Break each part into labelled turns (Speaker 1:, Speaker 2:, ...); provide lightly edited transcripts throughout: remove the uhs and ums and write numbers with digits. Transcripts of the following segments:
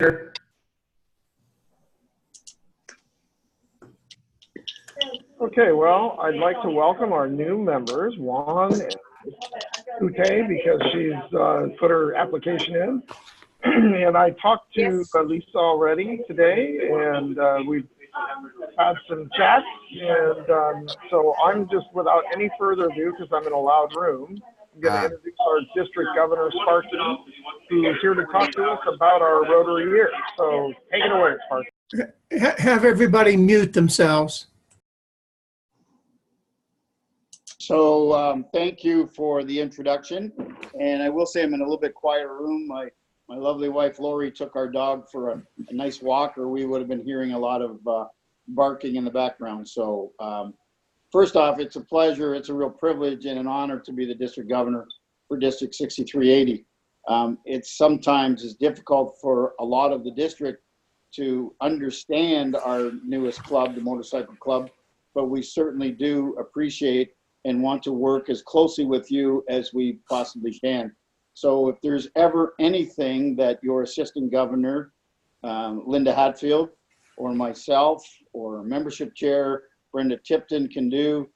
Speaker 1: Okay, well, I'd like to welcome our new members, Juan and Ute, because she's put her application in. And I talked to Lisa already today, and we've had some chats. And so I'm just, without any further ado, because I'm in a loud room, I'm going to introduce our district governor, Sparky, who is here to talk to us about our Rotary year. So take it away, Sparky.
Speaker 2: Have everybody mute themselves.
Speaker 3: So thank you for the introduction. And I will say I'm in a little bit quieter room. My lovely wife, Lori, took our dog for a nice walk, or we would have been hearing a lot of barking in the background. So first off, it's a pleasure. It's a real privilege and an honor to be the district governor for District 6380. It sometimes is difficult for a lot of the district to understand our newest club, the motorcycle club, but we certainly do appreciate and want to work as closely with you as we possibly can. So if there's ever anything that your assistant governor, Linda Hatfield, or myself, or membership chair, Brenda Tipton, can do,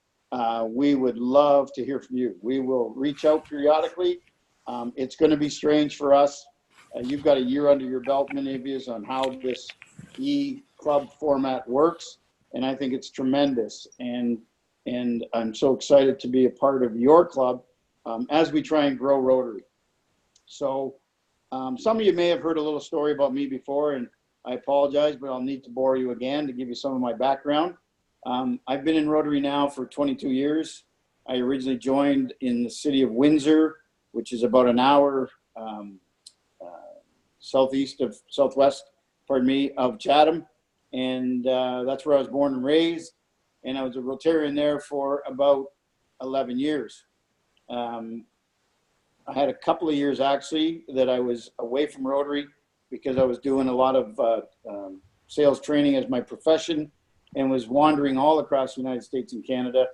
Speaker 3: we would love to hear from you. We will reach out periodically. It's going to be strange for us. You've got a year under your belt, many of you, on how this e-club format works, and I think it's tremendous. And I'm so excited to be a part of your club as we try and grow Rotary. So some of you may have heard a little story about me before, and I apologize, but I'll need to bore you again to give you some of my background. I've been in Rotary now for 22 years. I originally joined in the city of Windsor, which is about an hour southwest, of Chatham. And that's where I was born and raised. And I was a Rotarian there for about 11 years. I had a couple of years actually that I was away from Rotary because I was doing a lot of sales training as my profession and was wandering all across the United States and Canada,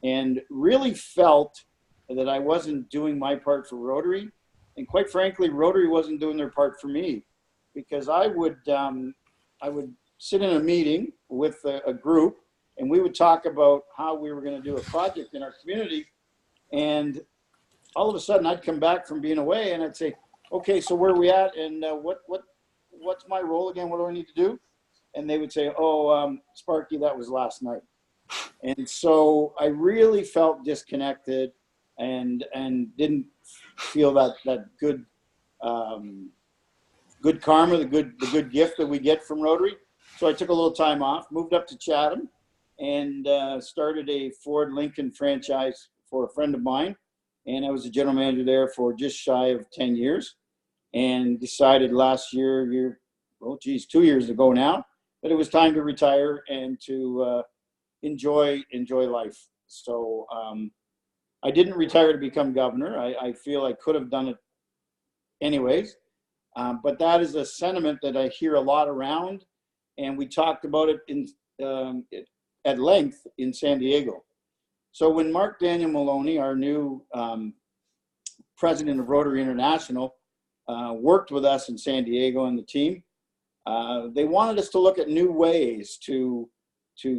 Speaker 3: and really felt that I wasn't doing my part for Rotary. And quite frankly, Rotary wasn't doing their part for me, because I would sit in a meeting with a group, and we would talk about how we were going to do a project in our community. And all of a sudden I'd come back from being away and I'd say, okay, so where are we at? And what's my role again? What do I need to do? And they would say, oh, Sparky, that was last night. And so I really felt disconnected and didn't feel that good, good karma, the good gift that we get from Rotary. So I took a little time off, moved up to Chatham, and started a Ford Lincoln franchise for a friend of mine. And I was the general manager there for just shy of 10 years, and decided last year, 2 years ago now, that it was time to retire and to enjoy life. So I didn't retire to become governor. I feel I could have done it anyways, but that is a sentiment that I hear a lot around, and we talked about it at length in San Diego. So when Mark Daniel Maloney, our new president of Rotary International, worked with us in San Diego and the team, they wanted us to look at new ways to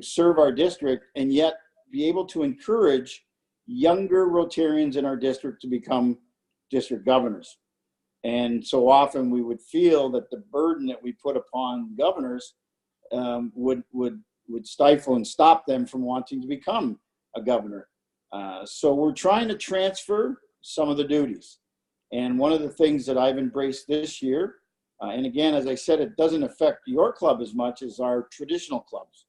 Speaker 3: serve our district and yet be able to encourage younger Rotarians in our district to become district governors. And so often we would feel that the burden that we put upon governors would stifle and stop them from wanting to become a governor. So we're trying to transfer some of the duties. And one of the things that I've embraced this year, and again, as I said, it doesn't affect your club as much as our traditional clubs.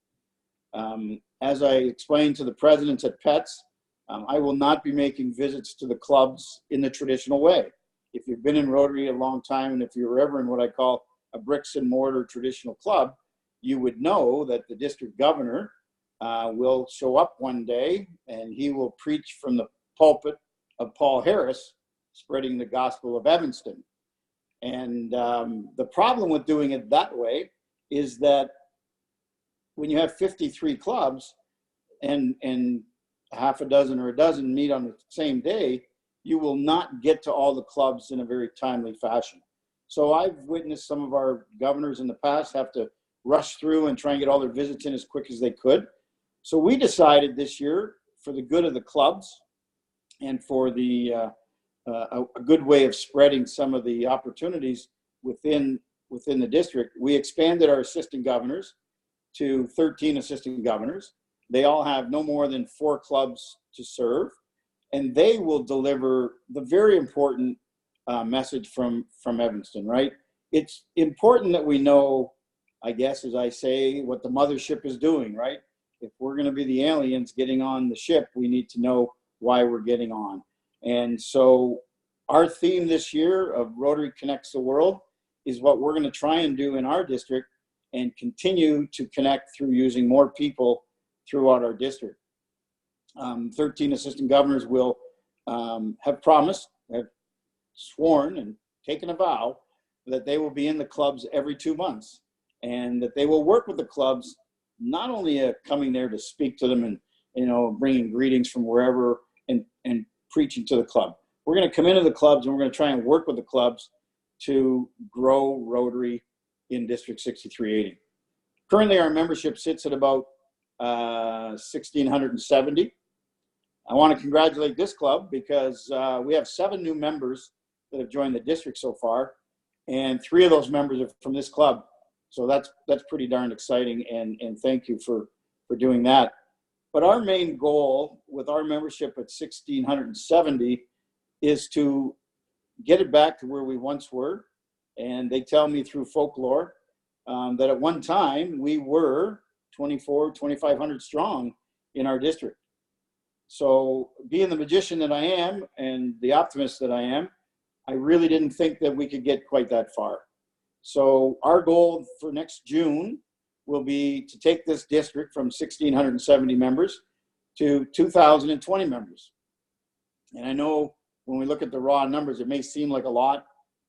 Speaker 3: As I explained to the presidents at PETS, I will not be making visits to the clubs in the traditional way. If you've been in Rotary a long time, and if you're ever in what I call a bricks and mortar traditional club, you would know that the district governor will show up one day and he will preach from the pulpit of Paul Harris, spreading the gospel of Evanston. And the problem with doing it that way is that when you have 53 clubs and half a dozen or a dozen meet on the same day, you will not get to all the clubs in a very timely fashion. So I've witnessed some of our governors in the past have to rush through and try and get all their visits in as quick as they could. So we decided this year, for the good of the clubs and for the a good way of spreading some of the opportunities within the district, we expanded our assistant governors to 13 assistant governors. They all have no more than 4 clubs to serve, and they will deliver the very important message from Evanston, right? It's important that we know, I guess, as I say, what the mothership is doing, right? If we're going to be the aliens getting on the ship, we need to know why we're getting on. And so our theme this year of Rotary Connects the World is what we're going to try and do in our district and continue to connect through using more people throughout our district. 13 assistant governors will have promised, have sworn and taken a vow that they will be in the clubs every 2 months, and that they will work with the clubs, not only coming there to speak to them and, you know, bringing greetings from wherever and preaching to the club. We're going to come into the clubs and we're going to try and work with the clubs to grow Rotary in District 6380. Currently, our membership sits at about 1,670. I want to congratulate this club because we have 7 new members that have joined the district so far, and 3 of those members are from this club. So that's pretty darn exciting, and thank you for doing that. But our main goal with our membership at 1,670 is to get it back to where we once were. And they tell me through folklore that at one time we were 2,500 strong in our district. So being the magician that I am and the optimist that I am, I really didn't think that we could get quite that far. So our goal for next June will be to take this district from 1,670 members to 2,020 members. And I know when we look at the raw numbers, it may seem like a lot,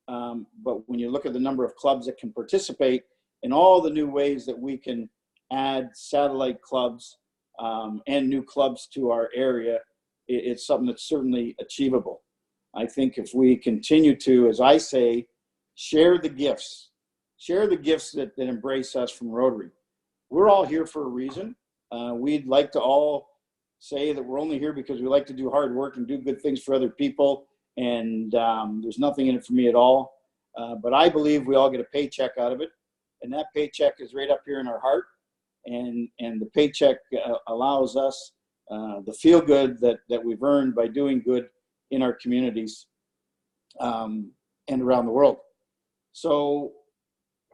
Speaker 3: but when you look at the number of clubs that can participate and all the new ways that we can add satellite clubs and new clubs to our area, it's something that's certainly achievable. I think if we continue to, as I say, share the gifts that embrace us from Rotary. We're all here for a reason. We'd like to all say that we're only here because we like to do hard work and do good things for other people, and there's nothing in it for me at all. But I believe we all get a paycheck out of it, and that paycheck is right up here in our heart, and the paycheck allows us the feel good that we've earned by doing good in our communities and around the world. So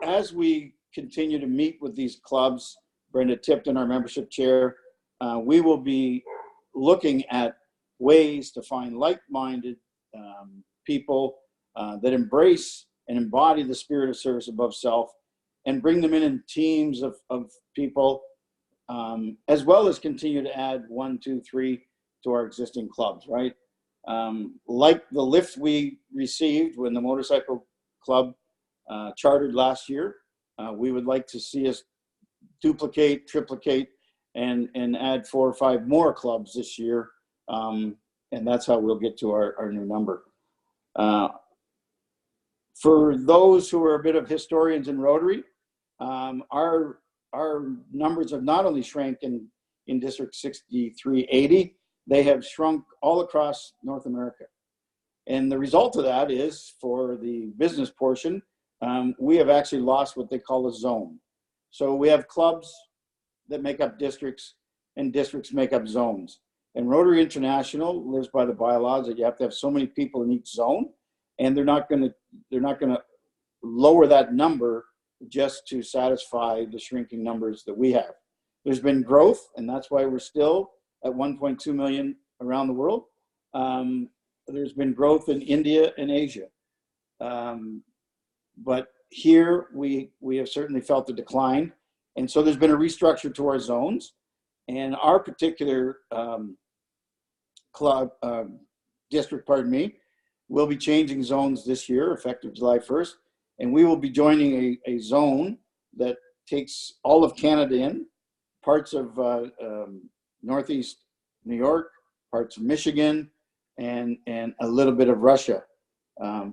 Speaker 3: as we continue to meet with these clubs, Brenda Tipton, our membership chair, we will be looking at ways to find like-minded people that embrace and embody the spirit of service above self, and bring them in teams of people, as well as continue to add 1, 2, 3 to our existing clubs, right? Like the lift we received when the motorcycle club chartered last year, we would like to see us duplicate, triplicate, and add 4 or 5 more clubs this year, and that's how we'll get to our new number. For those who are a bit of historians in Rotary, our numbers have not only shrank in District 6380, they have shrunk all across North America. And the result of that is, for the business portion, we have actually lost what they call a zone. So we have clubs that make up districts, and districts make up zones. And Rotary International lives by the bylaws that you have to have so many people in each zone, and they're not going to lower that number just to satisfy the shrinking numbers that we have. There's been growth, and that's why we're still at 1.2 million around the world. There's been growth in India and Asia. But here we have certainly felt the decline. And so there's been a restructure to our zones. And our particular district, will be changing zones this year, effective July 1st. And we will be joining a zone that takes all of Canada in, parts of Northeast New York, parts of Michigan, and a little bit of Russia.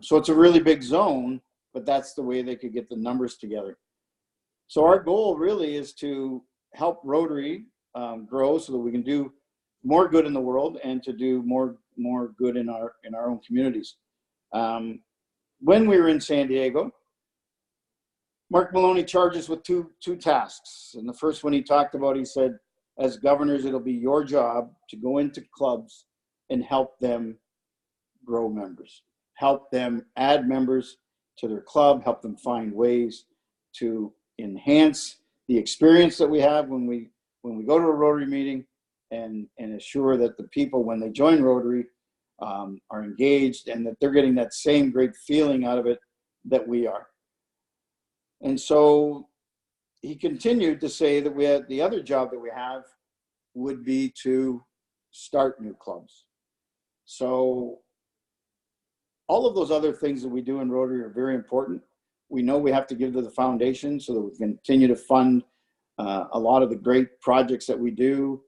Speaker 3: So it's a really big zone, but that's the way they could get the numbers together. So our goal really is to help Rotary grow so that we can do more good in the world and to do more good in our own communities. When we were in San Diego, Mark Maloney charged us with two tasks. And the first one he talked about, he said, as governors, it'll be your job to go into clubs and help them grow members, help them add members to their club, help them find ways to enhance the experience that we have when we go to a Rotary meeting, and assure that the people, when they join Rotary, are engaged and that they're getting that same great feeling out of it that we are. And so he continued to say that we had the other job that we have would be to start new clubs. So all of those other things that we do in Rotary are very important. We know we have to give to the foundation so that we continue to fund a lot of the great projects that we do,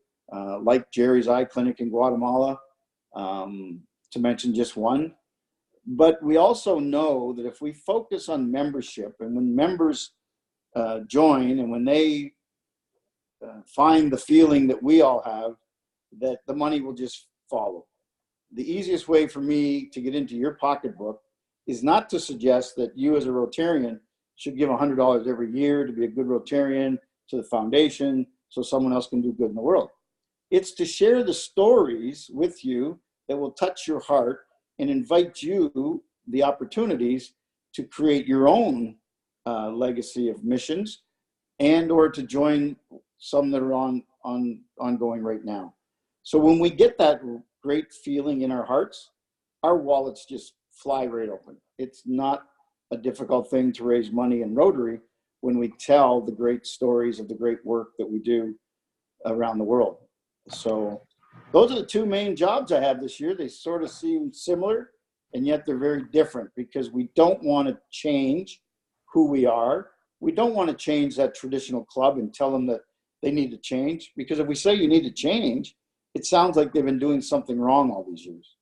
Speaker 3: like Jerry's Eye Clinic in Guatemala, to mention just one. But we also know that if we focus on membership, and when members join and when they find the feeling that we all have, that the money will just follow. The easiest way for me to get into your pocketbook is not to suggest that you as a Rotarian should give $100 every year to be a good Rotarian to the foundation so someone else can do good in the world. It's to share the stories with you that will touch your heart and invite you the opportunities to create your own legacy of missions, and or to join some that are ongoing right now. So when we get that great feeling in our hearts, our wallets just fly right open. It's not a difficult thing to raise money in Rotary when we tell the great stories of the great work that we do around the world. So those are the two main jobs I have this year. They sort of seem similar, and yet they're very different because we don't want to change who we are. We don't want to change that traditional club and tell them that they need to change, because if we say you need to change, it sounds like they've been doing something wrong all these years.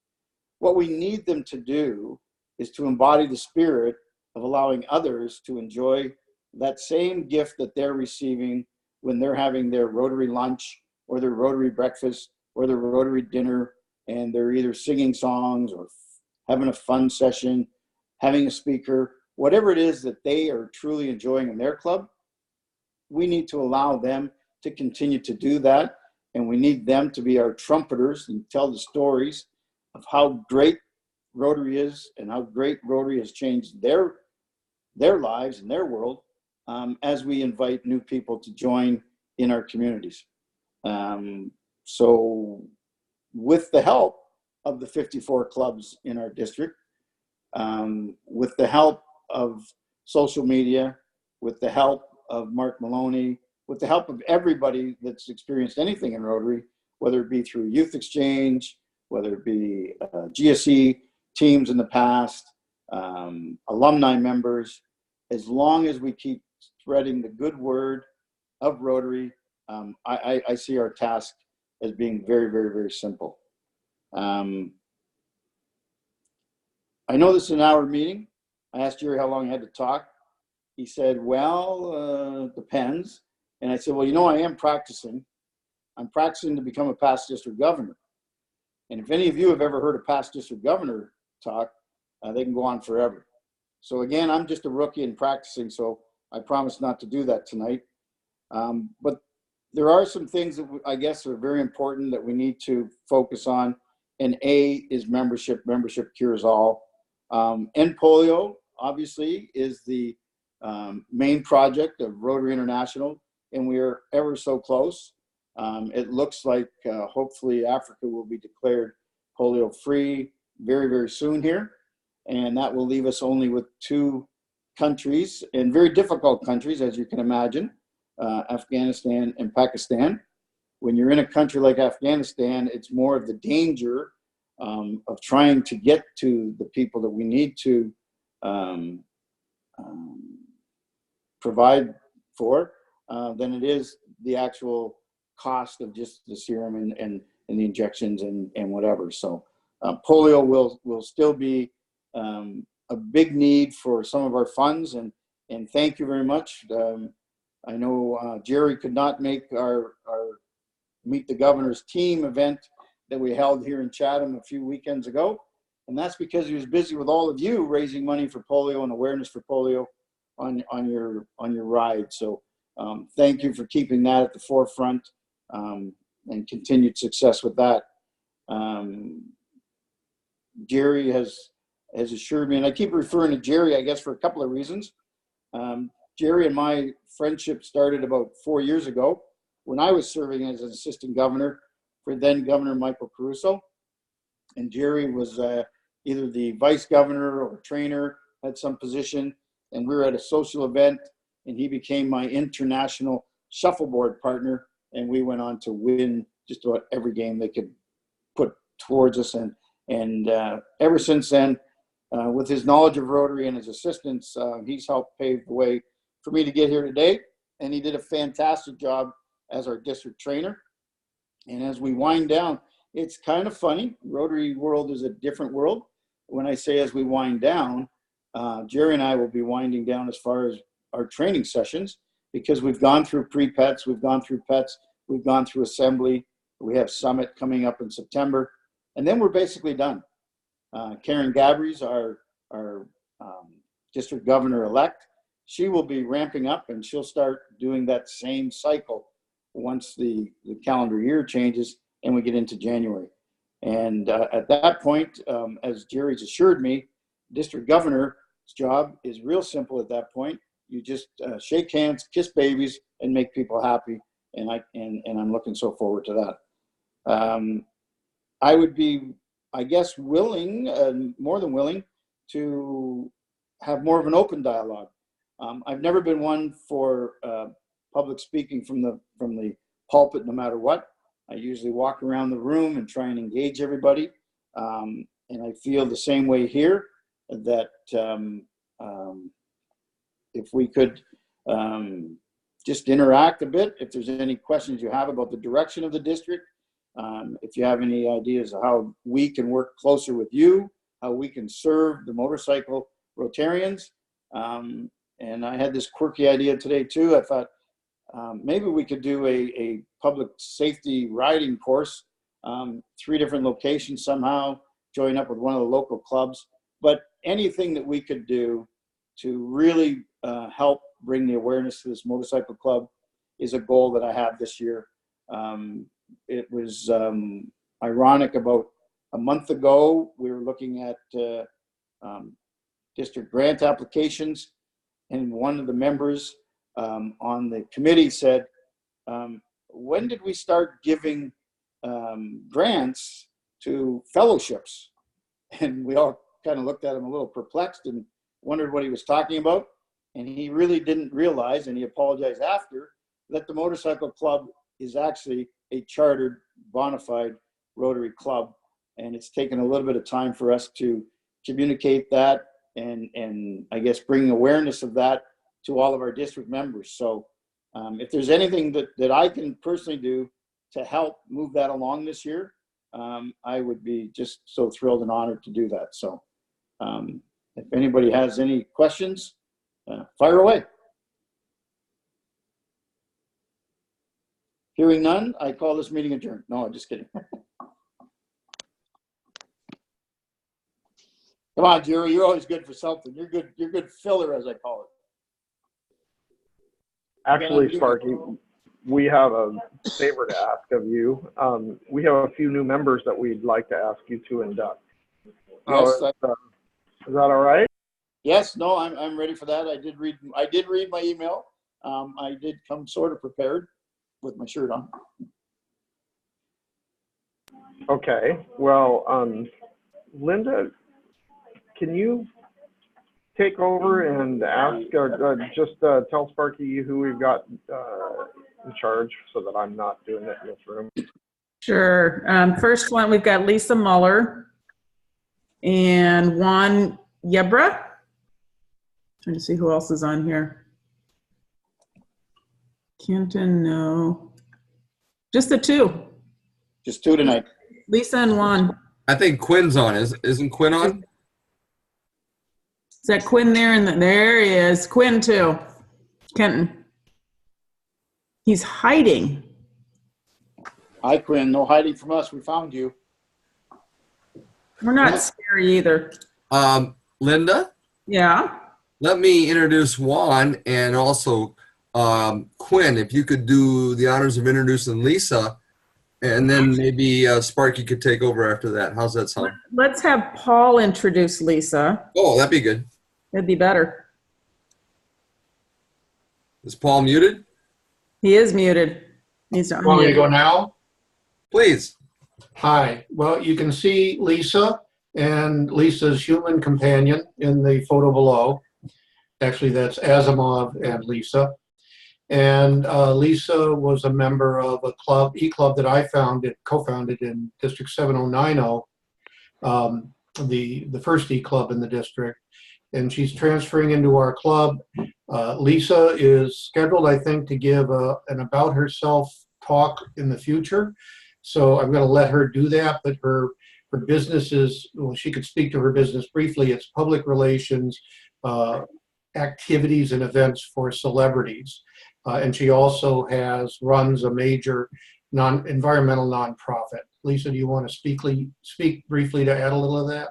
Speaker 3: What we need them to do is to embody the spirit of allowing others to enjoy that same gift that they're receiving when they're having their Rotary lunch or their Rotary breakfast or their Rotary dinner, and they're either singing songs or having a fun session, having a speaker, whatever it is that they are truly enjoying in their club. We need to allow them to continue to do that, and we need them to be our trumpeters and tell the stories of how great Rotary is and how great Rotary has changed their lives and their world, as we invite new people to join in our communities. So with the help of the 54 clubs in our district, with the help of social media, with the help of Mark Maloney, with the help of everybody that's experienced anything in Rotary, whether it be through youth exchange, whether it be GSE teams in the past, alumni members, as long as we keep spreading the good word of Rotary, I see our task as being very, very, very simple. I know this is an hour meeting. I asked Jerry how long I had to talk. He said, well, depends. And I said, well, you know, I am practicing. I'm practicing to become a past district governor. And if any of you have ever heard a past district governor talk, they can go on forever. So again, I'm just a rookie in practicing, so I promise not to do that tonight. But there are some things that I guess are very important that we need to focus on. And A is membership. Membership cures all. End polio, obviously, is the main project of Rotary International, and we are ever so close. It looks like hopefully Africa will be declared polio free very, very soon here. And that will leave us only with 2 countries, and very difficult countries, as you can imagine, Afghanistan and Pakistan. When you're in a country like Afghanistan, it's more of the danger of trying to get to the people that we need to provide for than it is the actual cost of just the serum and the injections and whatever. So polio will still be a a big need for some of our funds, and thank you very much. I know Jerry could not make our Meet the Governor's Team event that we held here in Chatham a few weekends ago. And that's because he was busy with all of you raising money for polio and awareness for polio on your ride. So thank you for keeping that at the forefront, and continued success with that. Jerry has assured me, and I keep referring to Jerry, I guess, for a couple of reasons. Jerry and my friendship started about 4 years ago when I was serving as an assistant governor for then Governor Michael Caruso. And Jerry was either the vice governor or trainer, had some position, and we were at a social event, and he became my international shuffleboard partner, and we went on to win just about every game they could put towards us. And ever since then, with his knowledge of Rotary and his assistance, he's helped pave the way for me to get here today. And he did a fantastic job as our district trainer. And as we wind down, it's kind of funny. Rotary world is a different world. When I say as we wind down, Jerry and I will be winding down as far as our training sessions, because we've gone through pre-pets, we've gone through pets, we've gone through assembly, we have summit coming up in September, and then we're basically done. Karen Gabries, our district governor-elect, she will be ramping up, and she'll start doing that same cycle once the calendar year changes and we get into January. And at that point, as Jerry's assured me, district governor's job is real simple at that point. You just shake hands, kiss babies, and make people happy. And I'm looking so forward to that. I would be, I guess, willing, more than willing, to have more of an open dialogue. I've never been one for public speaking from the pulpit, no matter what. I usually walk around the room and try and engage everybody. And I feel the same way here, that if we could just interact a bit, if there's any questions you have about the direction of the district, if you have any ideas of how we can work closer with you, how we can serve the motorcycle Rotarians. And I had this quirky idea today too. I thought maybe we could do a public safety riding course, 3 different locations somehow, join up with one of the local clubs. But anything that we could do to really help bring the awareness to this motorcycle club is a goal that I have this year. It was ironic, about a month ago, we were looking at district grant applications, and one of the members on the committee said, when did we start giving grants to fellowships? And we all kind of looked at him a little perplexed and wondered what he was talking about. And he really didn't realize, and he apologized after, that the motorcycle club is actually a chartered, bona fide Rotary club. And it's taken a little bit of time for us to communicate that and I guess bring awareness of that to all of our district members. So if there's anything that I can personally do to help move that along this year, I would be just so thrilled and honored to do that. So if anybody has any questions, fire away. Hearing none, I call this meeting adjourned. No, I'm just kidding. Come on, Jerry, you're always good for something. You're good filler, as I call it.
Speaker 1: Actually, Sparky, we have a favor to ask of you. We have a few new members that we'd like to ask you to induct.
Speaker 3: Yes,
Speaker 1: is that all right?
Speaker 3: Yes, no, I'm ready for that. I did read my email. I did come sort of prepared with my shirt on.
Speaker 1: Okay. Well, Linda, can you take over and ask, just tell Sparky who we've got in charge, so that I'm not doing it in this room?
Speaker 4: Sure. First one, we've got Lisa Muller and Juan Yebra. Trying to see who else is on here. Kenton, no. Just the 2.
Speaker 3: Just 2 tonight.
Speaker 4: Lisa and Juan.
Speaker 5: I think Quinn's on. Isn't Quinn on?
Speaker 4: Is that Quinn there? And there he is. Quinn too. Kenton. He's hiding.
Speaker 3: Hi, Quinn. No hiding from us. We found you.
Speaker 4: We're not scary either.
Speaker 5: Linda,
Speaker 4: Yeah.
Speaker 5: let me introduce Juan and also Quinn. If you could do the honors of introducing Lisa, and then maybe Sparky could take over after that. How's that sound?
Speaker 4: Let's have Paul introduce Lisa.
Speaker 5: Oh, that'd be good.
Speaker 4: It'd be better.
Speaker 5: Is Paul muted?
Speaker 4: He is muted. He's not
Speaker 2: Want me to
Speaker 4: muted.
Speaker 2: go now?
Speaker 5: Please.
Speaker 2: Hi. Well, you can see Lisa and Lisa's human companion in the photo below. Actually, that's Asimov and Lisa. And Lisa was a member of a club, E-Club, that I co-founded in District 7090, the first E-Club in the district. And she's transferring into our club. Lisa is scheduled, I think, to give an about herself talk in the future. So I'm going to let her do that, but her business is, well, she could speak to her business briefly. It's public relations, activities and events for celebrities. And she also runs a major environmental nonprofit. Lisa, do you want to speak briefly to add a little of that?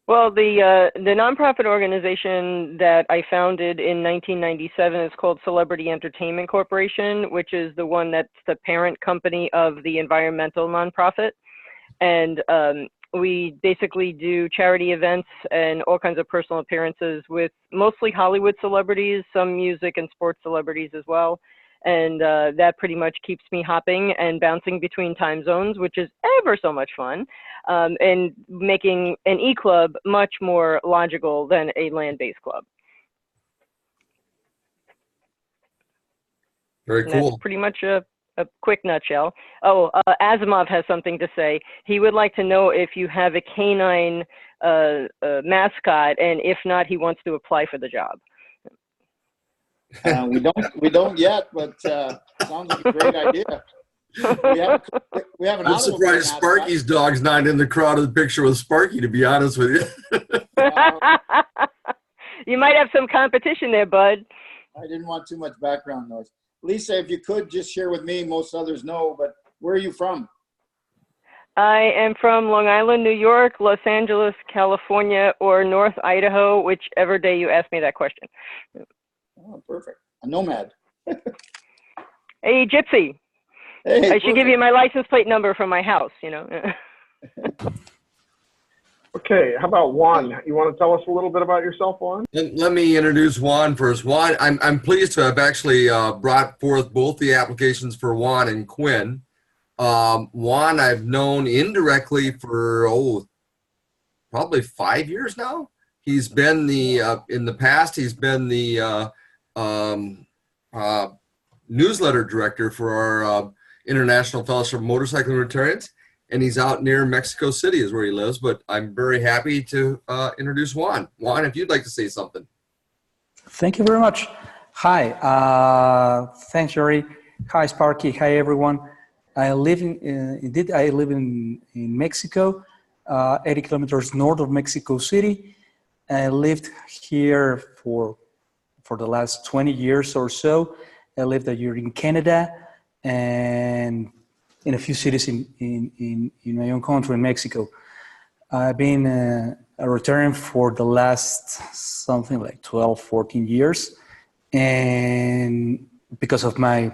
Speaker 6: Well, the nonprofit organization that I founded in 1997 is called Celebrity Entertainment Corporation, which is the one that's the parent company of the environmental nonprofit. And we basically do charity events and all kinds of personal appearances with mostly Hollywood celebrities, some music and sports celebrities as well. And that pretty much keeps me hopping and bouncing between time zones, which is ever so much fun, and making an E-Club much more logical than a land-based club.
Speaker 5: Very
Speaker 6: And
Speaker 5: cool.
Speaker 6: that's pretty much a quick nutshell. Oh, Asimov has something to say. He would like to know if you have a canine mascot, and if not, he wants to apply for the job.
Speaker 3: We don't yet, but sounds like a great idea. We have an
Speaker 5: I'm
Speaker 3: automobile
Speaker 5: surprised
Speaker 3: mascot.
Speaker 5: Sparky's dog's not in the crowded picture with Sparky, to be honest with you.
Speaker 6: You might have some competition there, bud.
Speaker 3: I didn't want too much background noise. Lisa, if you could just share with me, most others know, but where are you from?
Speaker 6: I am from Long Island, New York, Los Angeles, California, or North Idaho, whichever day you ask me that question.
Speaker 3: Oh, perfect. A nomad.
Speaker 6: Hey, Gypsy.
Speaker 3: Hey,
Speaker 6: I should give you my license plate number from my house, you know.
Speaker 1: Okay, how about Juan? You want to tell us a little bit about yourself, Juan?
Speaker 5: Let me introduce Juan first. Juan, I'm pleased to have actually brought forth both the applications for Juan and Quinn. Juan I've known indirectly for, probably 5 years now. He's been in the past, he's been the newsletter director for our International Fellowship of Motorcycling Rotarians, and he's out near Mexico City is where he lives, but I'm very happy to introduce Juan. Juan, if you'd like to say something.
Speaker 7: Thank you very much. Hi, thanks, Jerry. Hi, Sparky. Hi, everyone. I live in Mexico, 80 kilometers north of Mexico City. I lived here for the last 20 years or so. I lived a year in Canada and in a few cities in my own country, in Mexico. I've been a Rotarian for the last something like 12, 14 years. And because of my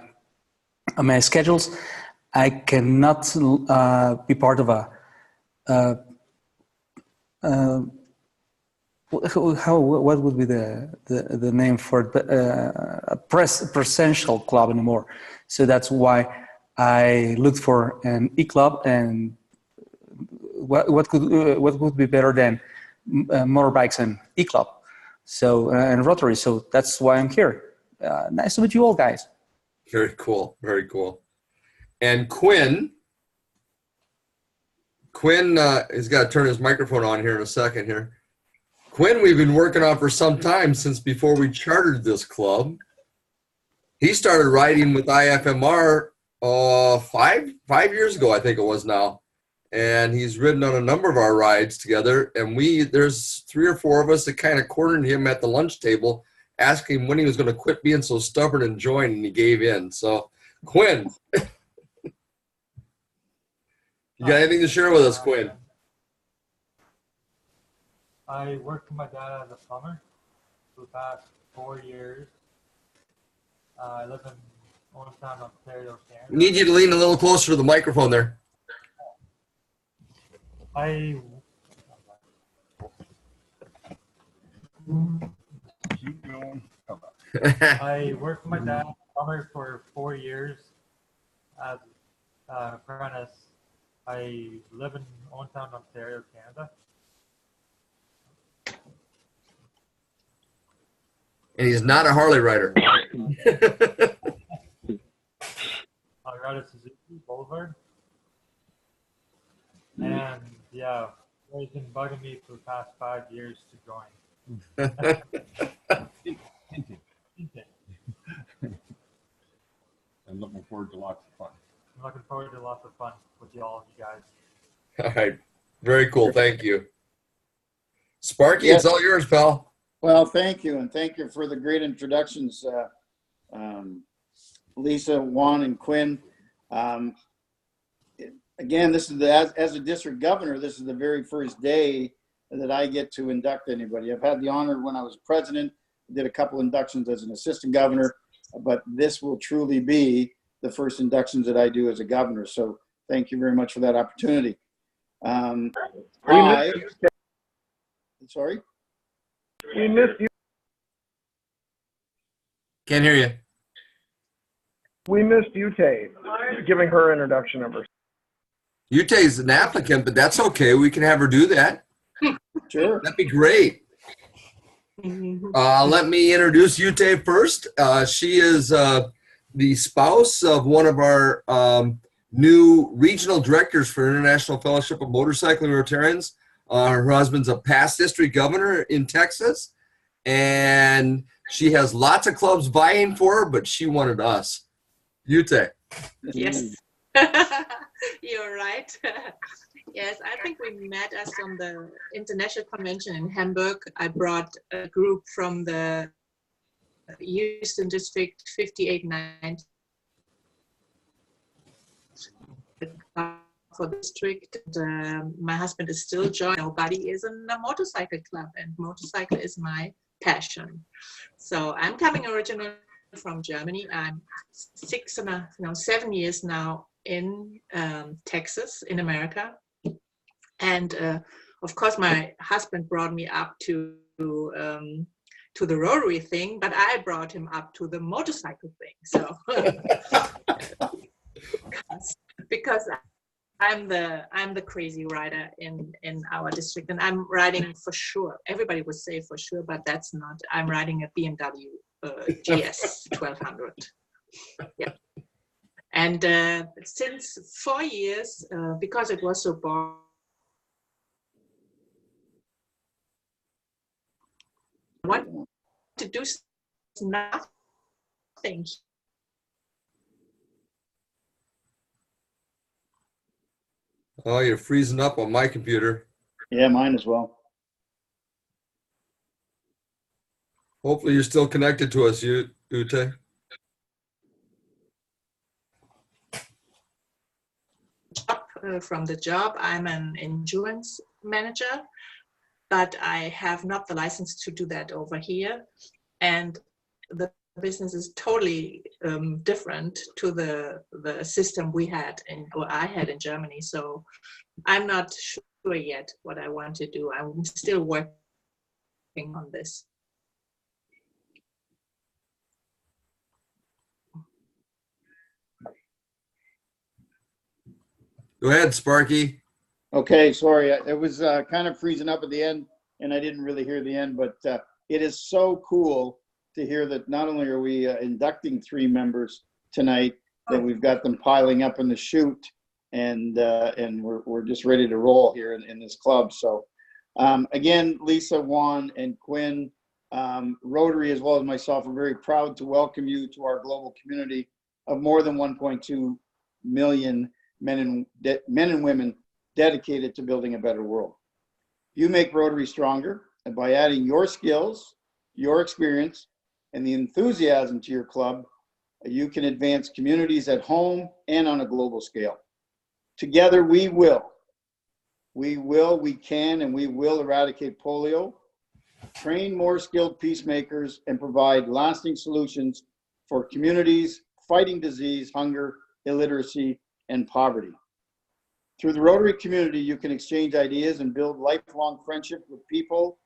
Speaker 7: schedules, I cannot be part of what would be the name for a presential club anymore. So that's why I looked for an E-Club, and what would be better than motorbikes and E-Club, so and Rotary. So that's why I'm here. Nice to meet you all, guys.
Speaker 5: Very cool. Very cool. And Quinn has got to turn his microphone on here in a second here. Quinn, we've been working on for some time, since before we chartered this club. He started riding with IFMR 5 years ago, I think it was now. and he's ridden on a number of our rides together. And there's 3 or 4 of us that kind of cornered him at the lunch table, asking him when he was going to quit being so stubborn and join, and he gave in. So, Quinn, you got anything to share with us, Quinn?
Speaker 8: I worked with my dad as a plumber for the past 4 years. I live in Ormstown, Ontario, Canada.
Speaker 5: We need you to lean a little closer to the microphone there.
Speaker 8: I worked with my dad as a plumber for 4 years as an apprentice. I live in Ormstown, Ontario, Canada.
Speaker 5: And he's not a Harley rider.
Speaker 8: I ride a Suzuki Boulevard. And yeah, he's been bugging me for the past 5 years to join.
Speaker 9: I'm looking forward to lots of fun.
Speaker 8: I'm looking forward to lots of fun with all of you guys.
Speaker 5: All right. Very cool. Thank you. Sparky,
Speaker 3: Yes.
Speaker 5: it's all yours, pal.
Speaker 3: Well, thank you, and thank you for the great introductions, Lisa, Juan, and Quinn. Again, this is as a district governor, this is the very first day that I get to induct anybody. I've had the honor when I was president, did a couple inductions as an assistant governor, but this will truly be the first inductions that I do as a governor. So thank you very much for that opportunity. Sorry?
Speaker 1: We missed you.
Speaker 5: Can't hear you.
Speaker 1: We missed Ute giving her introduction of herself.
Speaker 5: Yute's an applicant, but that's okay. We can have her do that.
Speaker 3: Sure.
Speaker 5: That'd be great. Let me introduce Ute first. She is the spouse of one of our new regional directors for International Fellowship of Motorcycling Rotarians. Her husband's a past district governor in Texas, and she has lots of clubs vying for her, but she wanted us. Ute.
Speaker 10: Yes, you're right. Yes, I think we met us on the International Convention in Hamburg. I brought a group from the Houston District 5890 for the district. My husband is still joined. Nobody is in a motorcycle club, and motorcycle is my passion. So I'm coming originally from Germany. I'm 7 years now in Texas, in America. And of course, my husband brought me up to the Rotary thing, but I brought him up to the motorcycle thing. So because I'm the crazy rider in our district, and I'm riding for sure. Everybody would say for sure, but that's not. I'm riding a BMW GS 1200. Yeah. And since 4 years, because it was so boring, I want to do nothing.
Speaker 5: Oh, you're freezing up on my computer.
Speaker 3: Yeah, mine as well.
Speaker 5: Hopefully you're still connected to us, Ute.
Speaker 10: From the job, I'm an insurance manager, but I have not the license to do that over here. And the business is totally different to the system we had or I had in Germany. So I'm not sure yet what I want to do. I'm still working on this.
Speaker 5: Go ahead, Sparky.
Speaker 3: Okay, sorry. It was kind of freezing up at the end, and I didn't really hear the end, but it is so cool to hear that not only are we inducting 3 members tonight, that we've got them piling up in the chute, and we're just ready to roll here in this club. So again, Lisa, Juan, and Quinn, Rotary as well as myself are very proud to welcome you to our global community of more than 1.2 million men and women dedicated to building a better world. You make Rotary stronger, and by adding your skills, your experience, and the enthusiasm to your club, you can advance communities at home and on a global scale. Together, we can, and we will eradicate polio, train more skilled peacemakers, and provide lasting solutions for communities fighting disease, hunger, illiteracy, and poverty. Through the Rotary community, you can exchange ideas and build lifelong friendship with people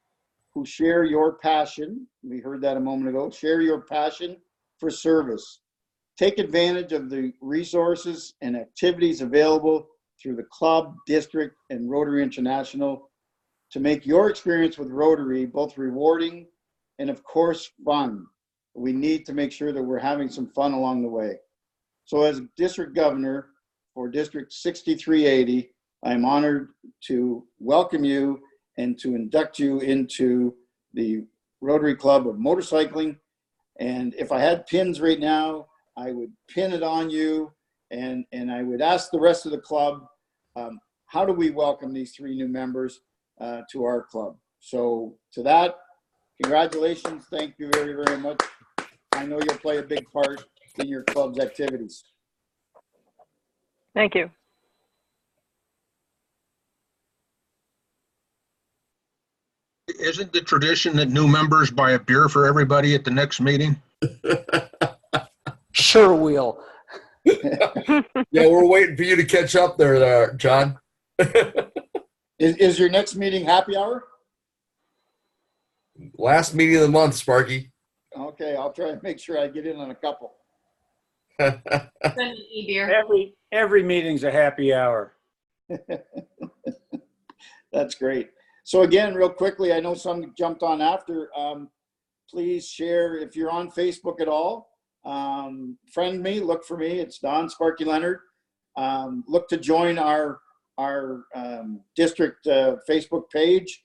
Speaker 3: who share your passion. We heard that a moment ago. Share your passion for service. Take advantage of the resources and activities available through the club, district, and Rotary International to make your experience with Rotary both rewarding and, of course, fun. We need to make sure that we're having some fun along the way. So as District Governor for District 6380, I'm honored to welcome you and to induct you into the Rotary Club of Motorcycling. And if I had pins right now, I would pin it on you, and I would ask the rest of the club, how do we welcome these 3 new members to our club? So to that, congratulations. Thank you very, very much. I know you'll play a big part in your club's activities.
Speaker 6: Thank you.
Speaker 11: Isn't the tradition that new members buy a beer for everybody at the next meeting?
Speaker 7: Sure will.
Speaker 5: Yeah, we're waiting for you to catch up there, John.
Speaker 3: Is your next meeting happy hour?
Speaker 5: Last meeting of the month, Sparky.
Speaker 3: Okay, I'll try to make sure I get in on a couple.
Speaker 12: Every meeting's a happy hour.
Speaker 3: That's great. So again, real quickly, I know some jumped on after. Please share if you're on Facebook at all. Friend me, look for me. It's Don Sparky Leonard. Look to join our district Facebook page.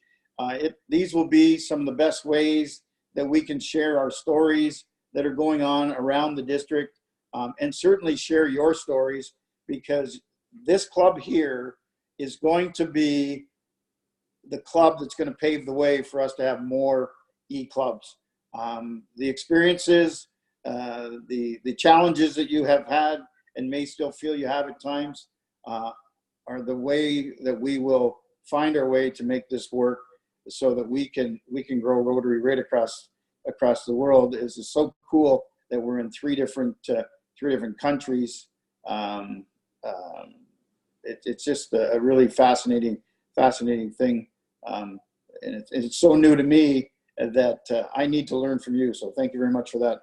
Speaker 3: These will be some of the best ways that we can share our stories that are going on around the district, and certainly share your stories, because this club here is going to be the club that's going to pave the way for us to have more e-clubs. The experiences, the challenges that you have had and may still feel you have at times are the way that we will find our way to make this work, so that we can grow Rotary right across the world. It's so cool that we're in three different countries. It's just a really fascinating thing, and it's so new to me that I need to learn from you. So thank you very much for that.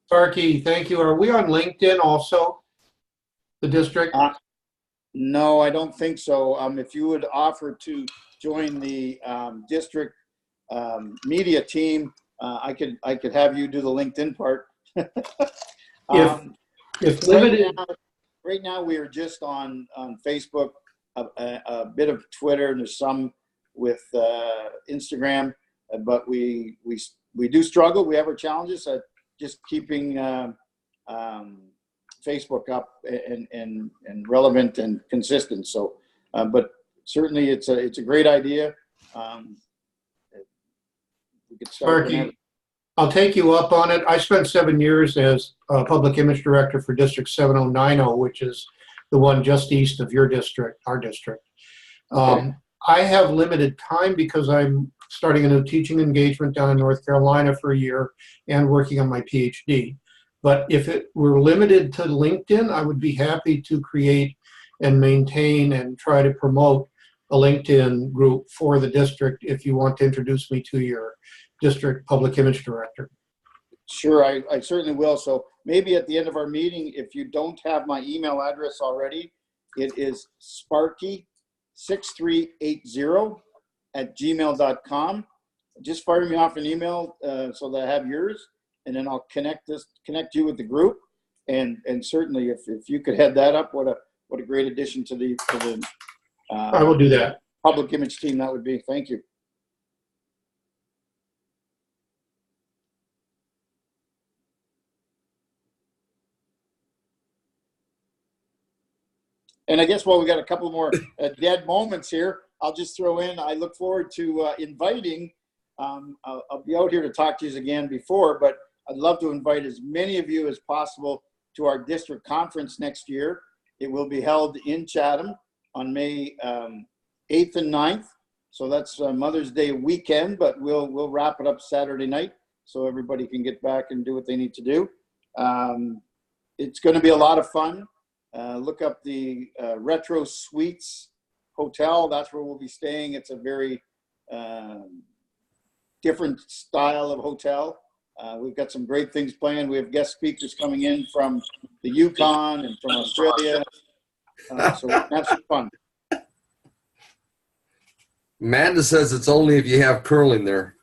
Speaker 2: Sparky, thank you. Are we on LinkedIn also, the district?
Speaker 3: No, I don't think so. If you would offer to join the district media team, I could have you do the LinkedIn part.
Speaker 2: If limited,
Speaker 3: right now we are just on Facebook, a bit of Twitter, and there's some with Instagram, but we do struggle. We have our challenges at just keeping Facebook up and relevant and consistent. So, but certainly it's a great idea. We could start.
Speaker 2: Sparky, I'll take you up on it. I spent 7 years as public image director for District 7090, which is the one just east of your district, our district.
Speaker 3: Okay.
Speaker 2: I have limited time because I'm starting a new teaching engagement down in North Carolina for a year and working on my PhD. But if it were limited to LinkedIn, I would be happy to create and maintain and try to promote a LinkedIn group for the district if you want to introduce me to your district public image director.
Speaker 3: Sure, I certainly will. So maybe at the end of our meeting, if you don't have my email address already, it is sparky6380@gmail.com. Just fire me off an email so that I have yours, and then I'll connect you with the group. And certainly, if you could head that up, what a great addition to the
Speaker 2: I will do that.
Speaker 3: Public image team that would be. Thank you. And I guess while we got a couple more dead moments here, I'll just throw in, I look forward to inviting, I'll be out here to talk to you again before, but I'd love to invite as many of you as possible to our district conference next year. It will be held in Chatham on May 8th and 9th. So that's Mother's Day weekend, but we'll wrap it up Saturday night so everybody can get back and do what they need to do. It's going to be a lot of fun. Look up the Retro Suites Hotel. That's where we'll be staying. It's a very different style of hotel. We've got some great things planned. We have guest speakers coming in from the Yukon and from Australia. So we're going to have some fun.
Speaker 5: Amanda says it's only if you have curling there.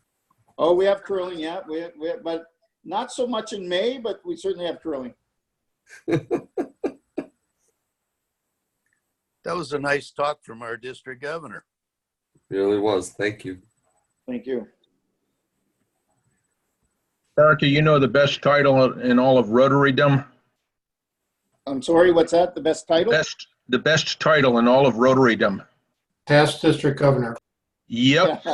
Speaker 3: Oh, we have curling, yeah. But not so much in May, but we certainly have curling.
Speaker 13: That was a nice talk from our district governor.
Speaker 5: It really was. Thank you.
Speaker 3: Thank you.
Speaker 11: Sparky, you know the best title in all of Rotarydom?
Speaker 3: I'm sorry, what's that? The best title?
Speaker 11: The best title in all of Rotarydom.
Speaker 2: Past district governor.
Speaker 11: Yep.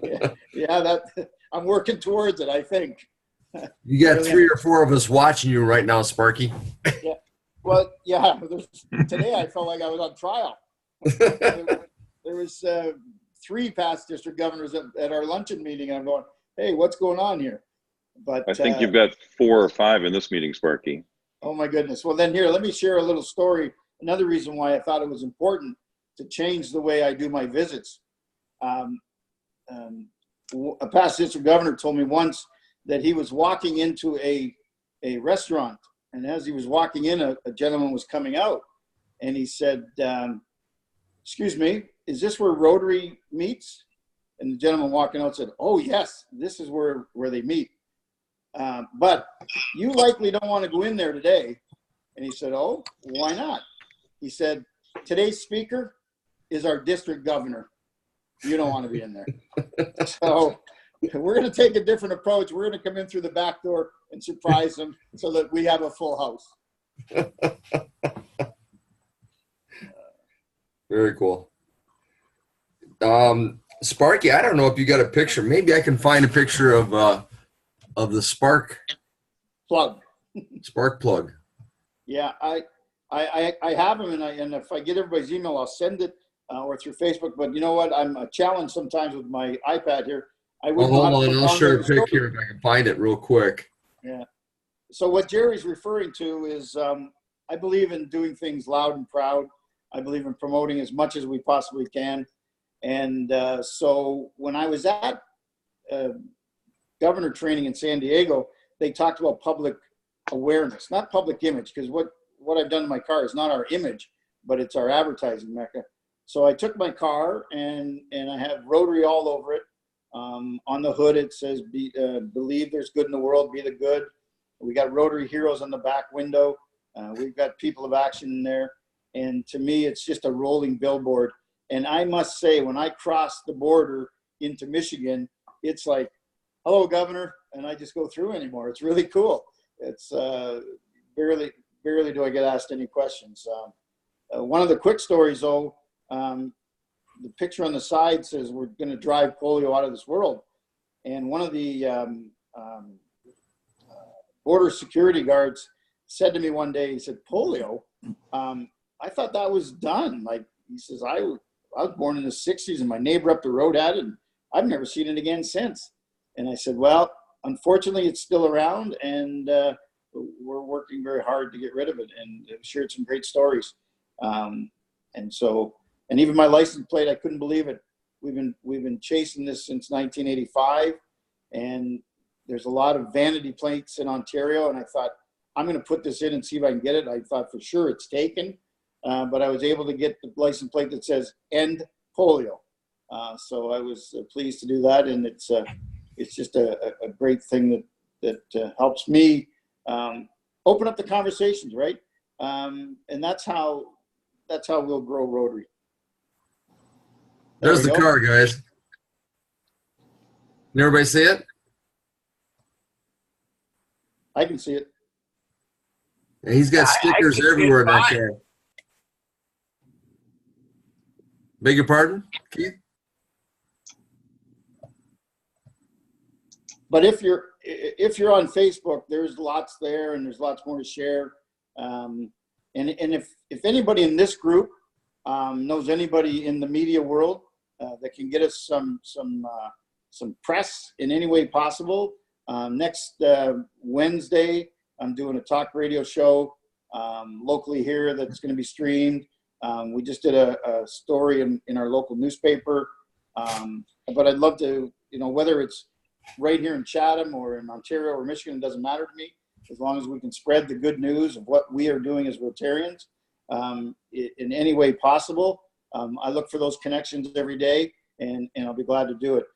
Speaker 3: Yeah, that I'm working towards it, I think.
Speaker 5: You got 3 or 4 of us watching you right now, Sparky.
Speaker 3: Yeah. Well, yeah. Today I felt like I was on trial. There was 3 past district governors at our luncheon meeting, and I'm going, "Hey, what's going on here?" But
Speaker 9: I think you've got 4 or 5 in this meeting, Sparky.
Speaker 3: Oh my goodness. Well, then here, let me share a little story. Another reason why I thought it was important to change the way I do my visits. A past district governor told me once that he was walking into a restaurant, and as he was walking in, a gentleman was coming out, and he said, "Excuse me, is this where Rotary meets?" And the gentleman walking out said, "Oh yes, this is where they meet. But you likely don't want to go in there today." And he said, "Oh, why not?" He said, "Today's speaker is our district governor. You don't want to be in there." So we're going to take a different approach. We're going to come in through the back door and surprise them so that we have a full house.
Speaker 5: Very cool. Sparky, I don't know if you got a picture. Maybe I can find a picture of the spark
Speaker 3: plug.
Speaker 5: Spark plug.
Speaker 3: Yeah, I have them, and if I get everybody's email, I'll send it or through Facebook. But you know what? I'm challenged sometimes with my iPad here.
Speaker 5: Hold on, I'll share a pic here if I can find it real quick.
Speaker 3: Yeah. So what Jerry's referring to is I believe in doing things loud and proud. I believe in promoting as much as we possibly can. And so when I was at governor training in San Diego, they talked about public awareness, not public image, because what I've done in my car is not our image, but it's our advertising mecca. So I took my car and I have Rotary all over it. On the hood, it says, believe there's good in the world, be the good. We got Rotary Heroes on the back window. We've got People of Action in there. And to me, it's just a rolling billboard. And I must say, when I cross the border into Michigan, it's like, "Hello, Governor," and I just go through anymore. It's really cool. It's barely do I get asked any questions. One of the quick stories, though, the picture on the side says we're going to drive polio out of this world. And one of the border security guards said to me one day, he said, "Polio? I thought that was done." Like, he says, I was born in the 60s and my neighbor up the road had it, and I've never seen it again since. And I said, "Well, unfortunately, it's still around, and we're working very hard to get rid of it." And shared some great stories. And even my license plate, I couldn't believe it. We've been chasing this since 1985, and there's a lot of vanity plates in Ontario. And I thought, I'm going to put this in and see if I can get it. I thought for sure it's taken, but I was able to get the license plate that says "End Polio." So I was pleased to do that, and it's just a great thing that helps me open up the conversations, right? And that's how we'll grow Rotary.
Speaker 5: There's the car, guys. Can everybody see it?
Speaker 3: I can see it.
Speaker 5: And he's got stickers everywhere in that car. Beg your pardon, Keith?
Speaker 3: But if you're on Facebook, there's lots there, and there's lots more to share. And if anybody in this group knows anybody in the media world that can get us some press in any way possible, next Wednesday I'm doing a talk radio show locally here that's going to be streamed. We just did a story in our local newspaper, but I'd love to, whether it's right here in Chatham or in Ontario or Michigan, it doesn't matter to me, as long as we can spread the good news of what we are doing as Rotarians in any way possible. I look for those connections every day, and I'll be glad to do it.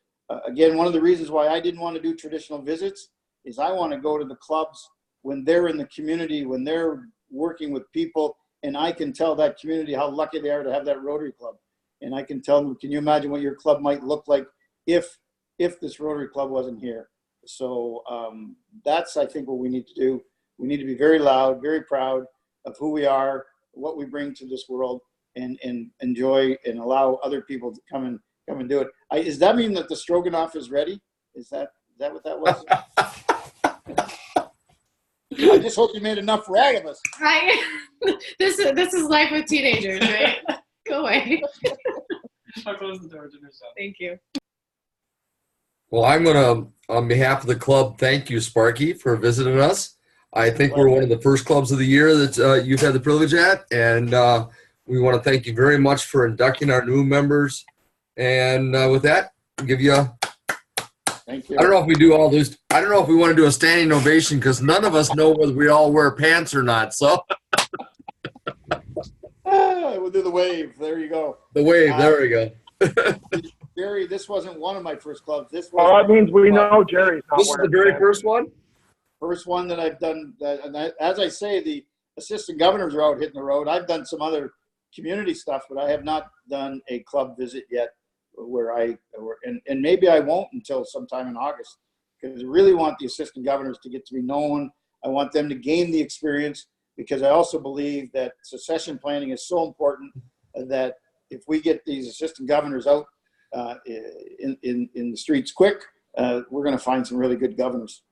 Speaker 3: Again, one of the reasons why I didn't want to do traditional visits is I want to go to the clubs when they're in the community, when they're working with people, and I can tell that community how lucky they are to have that Rotary Club. And I can tell them, can you imagine what your club might look like if this Rotary Club wasn't here? So that's, I think, what we need to do. We need to be very loud, very proud of who we are, what we bring to this world, and enjoy and allow other people to come and do it. Does that mean that the stroganoff is ready? Is that what that was? I just hope you made enough for all of us.
Speaker 14: Right. This is life with teenagers, right? Go away.
Speaker 15: I'll close the door to yourself.
Speaker 14: Thank you.
Speaker 5: Well, I'm going to, on behalf of the club, thank you, Sparky, for visiting us. I think we're one of the first clubs of the year that you've had the privilege at, and we want to thank you very much for inducting our new members. And with that, I'll give you a,
Speaker 3: thank you.
Speaker 5: I don't know if we do all those. I don't know if we want to do a standing ovation because none of us know whether we all wear pants or not. So
Speaker 3: we'll do the wave. There you go.
Speaker 5: The wave. There we go.
Speaker 3: Jerry, this wasn't one of my first clubs. This
Speaker 1: Well,
Speaker 3: was.
Speaker 1: that means we know Jerry's not
Speaker 5: This is the very first one?
Speaker 3: First one that I've done. As I say, the assistant governors are out hitting the road. I've done some other community stuff, but I have not done a club visit yet and maybe I won't until sometime in August, because I really want the assistant governors to get to be known. I want them to gain the experience, because I also believe that succession planning is so important that if we get these assistant governors out in the streets quick, we're going to find some really good governors.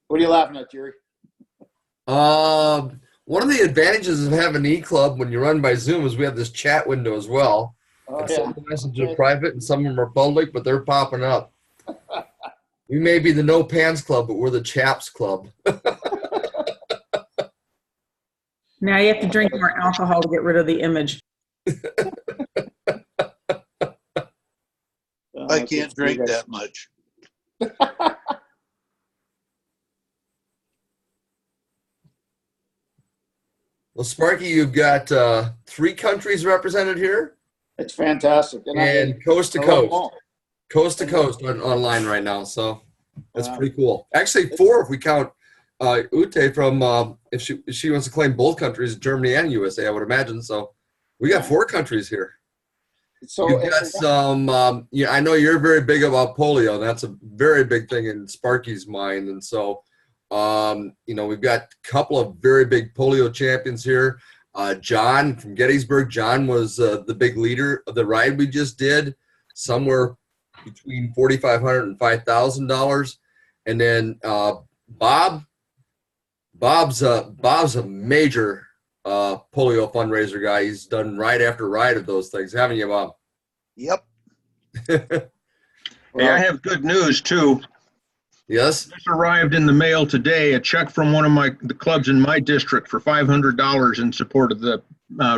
Speaker 3: What are you laughing at, Jerry?
Speaker 5: One of the advantages of having an e-club when you run by Zoom is we have this chat window as well.
Speaker 3: Oh,
Speaker 5: Some of the messages are private and some of them are public, but they're popping up. We may be the No Pants Club, but we're the Chaps Club.
Speaker 4: Now you have to drink more alcohol to get rid of the image.
Speaker 13: I can't drink that much.
Speaker 5: Well, Sparky, you've got 3 countries represented here.
Speaker 3: It's fantastic.
Speaker 5: And coast to coast. Coast to coast online right now. So that's pretty cool. Actually, 4 if we count Ute from, if she wants to claim both countries, Germany and USA, I would imagine. So we got 4 countries here.
Speaker 3: So
Speaker 5: you've got some, I know you're very big about polio. That's a very big thing in Sparky's mind. And so, we've got a couple of very big polio champions here. John from Gettysburg. John was the big leader of the ride we just did, somewhere between $4,500 and $5,000. And then Bob's a major polio fundraiser guy. He's done ride after ride of those things, haven't you, Bob?
Speaker 13: Yep.
Speaker 11: Hey, I have good news too.
Speaker 5: Yes.
Speaker 11: This arrived in the mail today. A check from one of the clubs in my district for $500 in support of the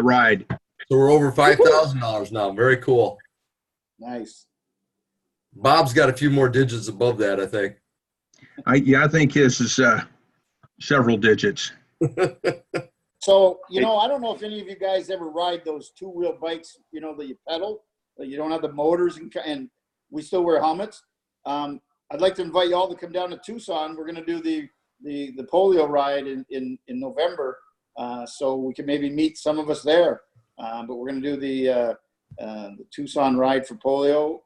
Speaker 11: ride.
Speaker 5: So we're over $5,000 now. Very cool.
Speaker 3: Nice.
Speaker 5: Bob's got a few more digits above that, I think.
Speaker 11: I think his is several digits.
Speaker 3: So, I don't know if any of you guys ever ride those 2-wheel bikes, that you pedal, that you don't have the motors and we still wear helmets. I'd like to invite you all to come down to Tucson. We're going to do the polio ride in November, so we can maybe meet some of us there. But we're going to do the Tucson ride for polio.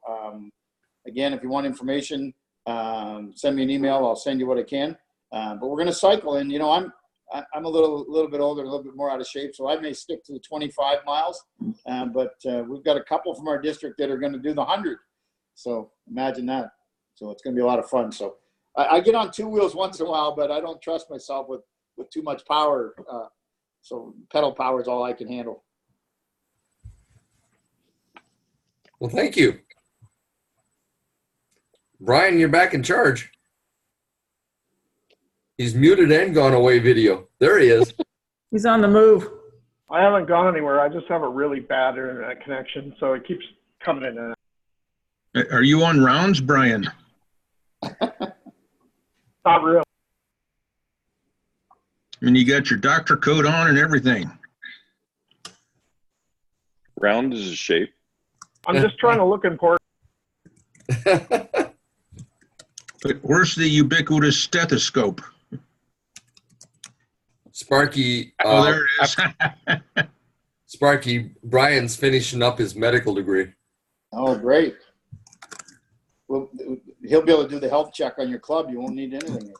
Speaker 3: Again, if you want information, send me an email. I'll send you what I can. But we're going to cycle, and I'm a little bit older, a little bit more out of shape, so I may stick to the 25 miles. But we've got a couple from our district that are going to do the 100. So imagine that. So it's going to be a lot of fun. So I get on two wheels once in a while, but I don't trust myself with too much power. So pedal power is all I can handle.
Speaker 5: Well, thank you. Brian, you're back in charge. He's muted and gone away video. There he is.
Speaker 4: He's on the move.
Speaker 1: I haven't gone anywhere. I just have a really bad internet connection, so it keeps coming in and out.
Speaker 11: Are you on rounds, Brian?
Speaker 1: Not real.
Speaker 11: I mean, you got your doctor coat on and everything.
Speaker 9: Round is a shape.
Speaker 1: I'm just trying to look important.
Speaker 11: But where's the ubiquitous stethoscope?
Speaker 5: Sparky.
Speaker 11: Oh, there it is.
Speaker 5: Sparky, Brian's finishing up his medical degree.
Speaker 3: Oh, great. Well, he'll be able to do the health check on your club. You won't need anything.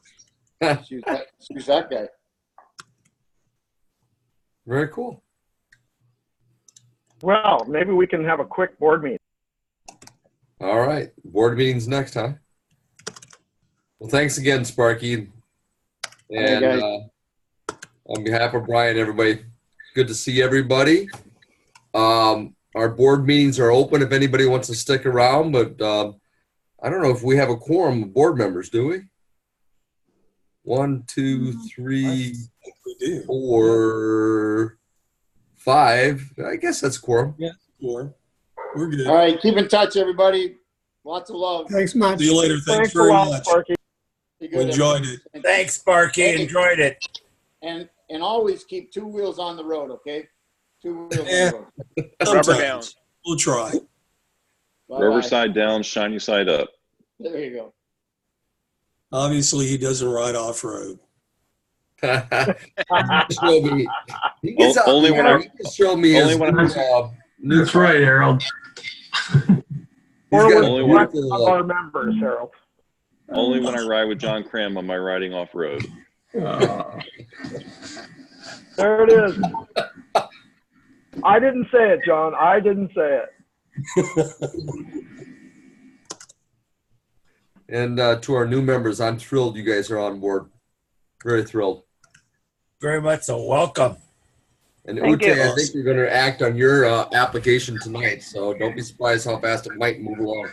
Speaker 3: Excuse that guy.
Speaker 5: Very cool.
Speaker 1: Well, maybe we can have a quick board meeting.
Speaker 5: All right. Board meetings next time. Well, thanks again, Sparky. And on behalf of Brian, everybody, good to see everybody. Our board meetings are open if anybody wants to stick around, but I don't know if we have a quorum of board members, do we? 1, 2, 3, 4, 5. I guess that's quorum.
Speaker 16: Yeah, quorum. We're good.
Speaker 3: All right, keep in touch, everybody. Lots of love.
Speaker 16: Thanks much. See you later. Thanks very much.
Speaker 1: Sparky.
Speaker 16: Enjoyed it.
Speaker 12: Thanks, Sparky. Enjoyed it.
Speaker 3: And always keep two wheels on the road, okay? Two wheels on the road.
Speaker 9: Rubber down.
Speaker 16: We'll try.
Speaker 3: Bye-bye.
Speaker 9: Rubber side down, shiny side up.
Speaker 3: There you go.
Speaker 16: Obviously, he doesn't ride off-road.
Speaker 5: Show me. He gets out
Speaker 9: Only
Speaker 5: there.
Speaker 9: when I-
Speaker 5: He can show me
Speaker 9: only
Speaker 5: his
Speaker 9: when I-
Speaker 5: new
Speaker 17: That's right, Harold.
Speaker 1: Or
Speaker 5: got
Speaker 1: with
Speaker 9: a
Speaker 1: one of
Speaker 5: beautiful,
Speaker 1: our members, Harold.
Speaker 9: Only when I ride with John Cram on my riding off road.
Speaker 1: There it is. I didn't say it, John. I didn't say it.
Speaker 5: And to our new members, I'm thrilled you guys are on board. Very thrilled.
Speaker 12: Very much so. Welcome.
Speaker 5: And
Speaker 6: Thank
Speaker 5: Ute,
Speaker 6: you.
Speaker 5: I think you're going to act on your application tonight, so don't be surprised how fast it might move along.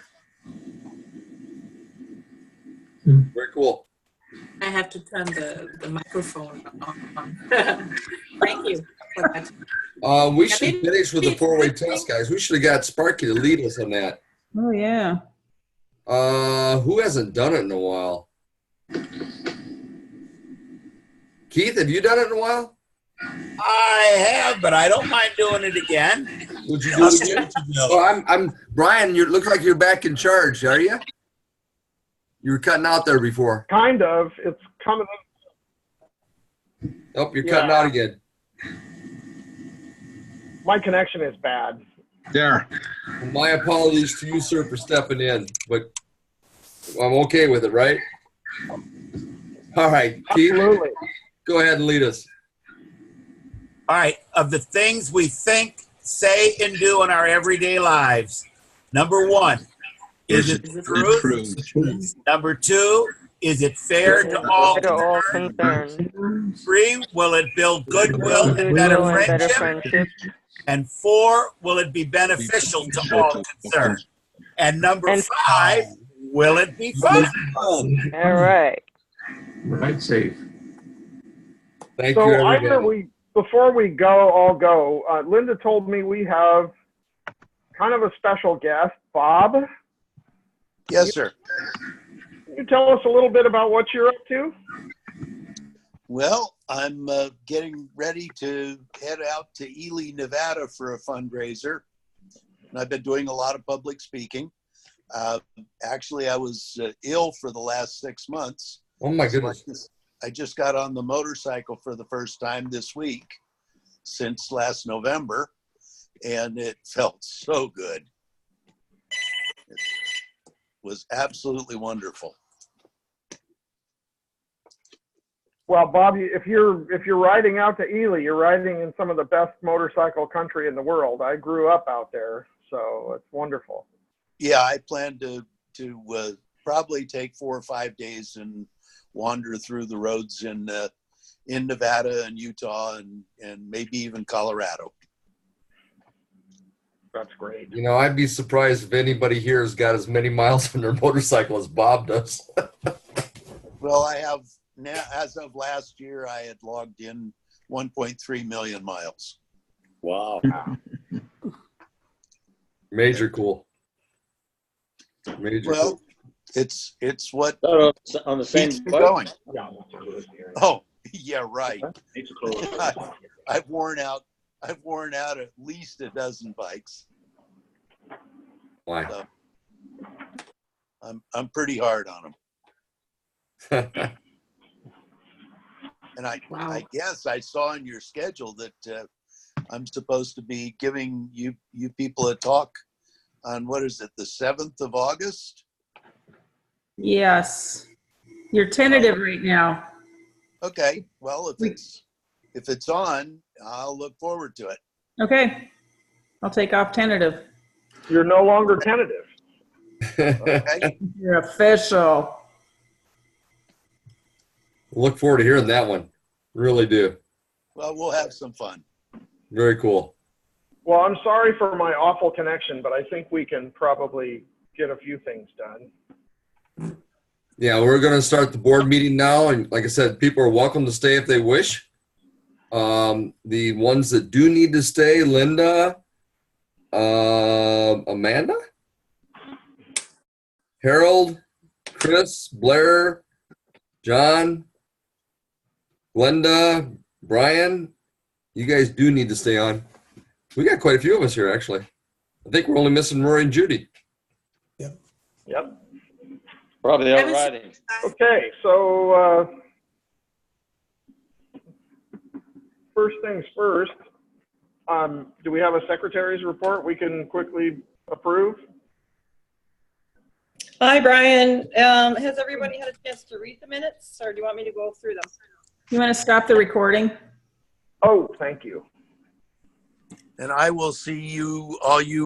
Speaker 5: Very cool.
Speaker 10: I have to turn the microphone on. Thank you for that.
Speaker 5: We should finish with the four-way test, guys. We should have got Sparky to lead us on that.
Speaker 4: Oh, yeah.
Speaker 5: Who hasn't done it in a while? Keith, have you done it in a while?
Speaker 12: I have, but I don't mind doing it again.
Speaker 5: Would you do it again? Oh, I'm Brian. You look like you're back in charge, are you? You were cutting out there before.
Speaker 1: Kind of. It's coming in.
Speaker 5: Oh, you're cutting out again.
Speaker 1: My connection is bad.
Speaker 11: There.
Speaker 5: Well, my apologies to you, sir, for stepping in, but I'm okay with it, right? All right, Keith,
Speaker 1: Absolutely.
Speaker 5: go ahead and lead us.
Speaker 12: All right. Of the things we think, say, and do in our everyday lives, number 1, is it the truth? Number 2, is it fair to all concerned? 3, will it build goodwill and better friendship? And 4, will it be beneficial to all concerned? And number 5, will it be fun?
Speaker 6: All right.
Speaker 17: Right, safe.
Speaker 5: Thank
Speaker 1: So
Speaker 5: you,
Speaker 1: either
Speaker 5: everybody.
Speaker 1: before we go, all go. Linda told me we have kind of a special guest, Bob.
Speaker 13: Yes, sir.
Speaker 1: Can you tell us a little bit about what you're up to?
Speaker 13: Well, I'm getting ready to head out to Ely, Nevada for a fundraiser. And I've been doing a lot of public speaking. Actually, I was ill for the last 6 months.
Speaker 5: Oh, my goodness.
Speaker 13: I just got on the motorcycle for the first time this week since last November, and it felt so good. It was absolutely wonderful.
Speaker 1: Well, Bob, if you're riding out to Ely, you're riding in some of the best motorcycle country in the world. I grew up out there, so it's wonderful.
Speaker 13: Yeah, I plan to probably take 4 or 5 days and wander through the roads in Nevada and Utah and maybe even Colorado.
Speaker 1: That's great.
Speaker 5: You know, I'd be surprised if anybody here has got as many miles on their motorcycle as Bob does.
Speaker 13: Well, I have now, as of last year, I had logged in 1.3 million miles.
Speaker 3: Wow.
Speaker 5: Major cool. Major
Speaker 13: Well,
Speaker 5: cool.
Speaker 13: it's what
Speaker 3: On the same
Speaker 13: keeps me
Speaker 3: bike?
Speaker 13: going. Oh, yeah, right. I've worn out at least a dozen bikes.
Speaker 5: Why?
Speaker 13: So I'm pretty hard on them. And I guess I saw in your schedule that I'm supposed to be giving you people a talk on, what is it, the 7th of August?
Speaker 4: Yes. You're tentative right now.
Speaker 13: Okay, well, if it's on, I'll look forward to it.
Speaker 4: Okay. I'll take off tentative.
Speaker 1: You're no longer tentative.
Speaker 13: Okay.
Speaker 4: You're official.
Speaker 5: Look forward to hearing that one. Really do.
Speaker 13: Well, we'll have some fun.
Speaker 5: Very cool.
Speaker 1: Well, I'm sorry for my awful connection, but I think we can probably get a few things done.
Speaker 5: Yeah, we're going to start the board meeting now. And like I said, people are welcome to stay if they wish. The ones that do need to stay, Linda, Amanda, Harold, Chris, Blair, John, Glenda, Brian, you guys do need to stay on. We got quite a few of us here, actually. I think we're only missing Rory and Judy.
Speaker 1: Yep.
Speaker 9: Probably out riding.
Speaker 1: Okay, so first things first, do we have a secretary's report we can quickly approve?
Speaker 18: Hi, Brian. Has everybody had a chance to read the minutes, or do you want me to go through them?
Speaker 4: You want to stop the recording?
Speaker 1: Oh, thank you.
Speaker 13: And I will see you, all you